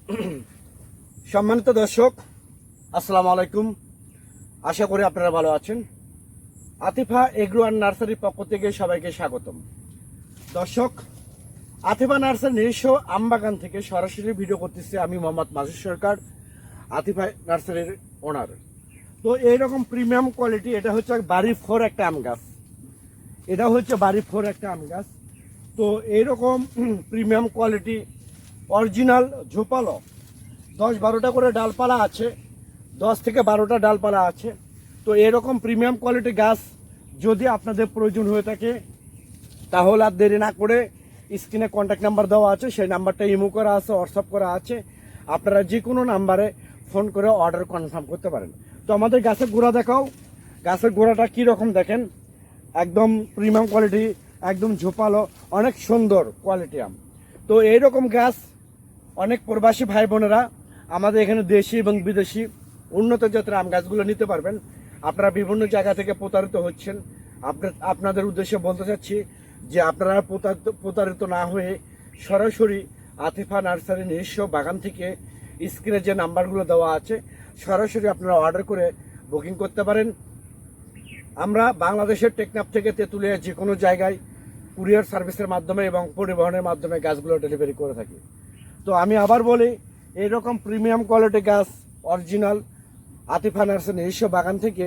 সম্মানিত দর্শক, আসসালামু আলাইকুম। আশা করি আপনারা ভালো আছেন। আতিফা এগ্রো অ্যান্ড নার্সারির পক্ষ থেকে সবাইকে স্বাগতম। দর্শক, আতিফা নার্সারির নিজস্ব আমবাগান থেকে সরাসরি ভিডিও করতেছি আমি মোহাম্মদ মাসুদ সরকার, আতিফা নার্সারির ওনার। তো এইরকম প্রিমিয়াম কোয়ালিটি, এটা হচ্ছে বাড়ি ফোর একটা আম গাছ, এটা হচ্ছে বাড়ি ফোর একটা আম গাছ। তো এইরকম প্রিমিয়াম কোয়ালিটি অরিজিনাল ঝোপালো 10-12টা করে ডালপালা আছে, 10 থেকে 12টা ডালপালা আছে। তো এরকম প্রিমিয়াম কোয়ালিটি গাছ যদি আপনাদের প্রয়োজন হয়ে থাকে তাহলে আর দেরি না করে স্ক্রিনে কন্ট্যাক্ট নাম্বার দেওয়া আছে, সেই নাম্বারটা ইমো করা আছে, হোয়াটসঅ্যাপ করা আছে। আপনারা যে কোনো নাম্বারে ফোন করে অর্ডার কনফার্ম করতে পারেন। তো আমাদের গাছের গোড়া দেখাও, গাছের গোড়াটা কীরকম দেখেন, একদম প্রিমিয়াম কোয়ালিটি, একদম ঝোপালো, অনেক সুন্দর কোয়ালিটি আম। তো এইরকম গাছ অনেক প্রবাসী ভাই বোনেরা আমাদের এখানে দেশি এবং বিদেশি উন্নত জাতের আম গাছগুলো নিতে পারবেন। আপনারা বিভিন্ন জায়গা থেকে প্রতারিত হচ্ছেন, আপনাদের উদ্দেশ্যে বলতে চাচ্ছি যে আপনারা প্রতারিত না হয়ে সরাসরি আতিফা নার্সারি নিজস্ব বাগান থেকে স্ক্রিনে যে নাম্বারগুলো দেওয়া আছে সরাসরি আপনারা অর্ডার করে বুকিং করতে পারেন। আমরা বাংলাদেশের টেকনাফ থেকে তেঁতুলিয়া যে কোনো জায়গায় কুরিয়ার সার্ভিসের মাধ্যমে এবং পরিবহনের মাধ্যমে গাছগুলো ডেলিভারি করে থাকি। তো আমি আবার বলি, এইরকম প্রিমিয়াম কোয়ালিটি গাছ অরিজিনাল আতিফা নার্সারি নিজস্ব বাগান থেকে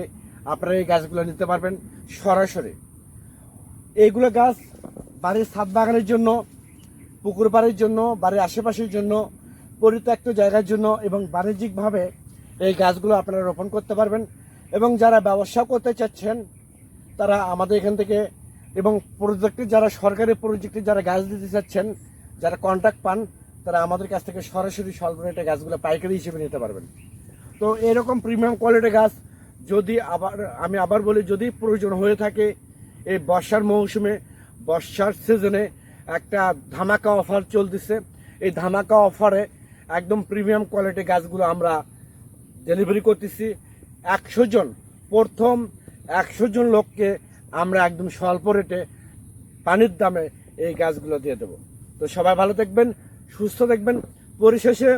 আপনারা এই গাছগুলো নিতে পারবেন সরাসরি। এইগুলো গাছ বাড়ির ছাদ বাগানের জন্য, পুকুর পাড়ের জন্য, বাড়ির আশেপাশের জন্য, পরিত্যক্ত জায়গার জন্য এবং বাণিজ্যিকভাবে এই গাছগুলো আপনারা রোপণ করতে পারবেন। এবং যারা ব্যবসা করতে চাচ্ছেন তারা আমাদের এখান থেকে, এবং প্রজেক্টে যারা সরকারি প্রজেক্টে যারা গাছ দিতে চাচ্ছেন, যারা কন্ট্রাক্ট পান, তারা আমাদের কাছ থেকে সরাসরি স্বল্প রেটে গাছগুলো পাইকারি হিসেবে নিতে পারবেন। তো এরকম প্রিমিয়াম কোয়ালিটির গাছ যদি আমি আবার বলি, যদি প্রয়োজন হয়ে থাকে এই বর্ষার মৌসুমে, বর্ষার সিজনে একটা ধামাকা অফার চলতেছে। এই ধামাকা অফারে একদম প্রিমিয়াম কোয়ালিটি গাছগুলো আমরা ডেলিভারি করতেছি। 100 জন, প্রথম 100 জন লোককে আমরা একদম স্বল্প রেটে পানির দামে এই গাছগুলো দিয়ে দেবো। তো সবাই ভালো থাকবেন, সুস্থ থাকবেন। পরিশেষে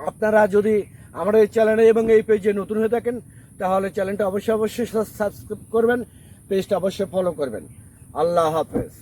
আপনারা যদি আমার এই চ্যানেলে এবং এই পেজে নতুন হয়ে থাকেন তাহলে চ্যানেলটা অবশ্যই সাবস্ক্রাইব করবেন, পেজটা অবশ্যই ফলো করবেন। আল্লাহ হাফেজ।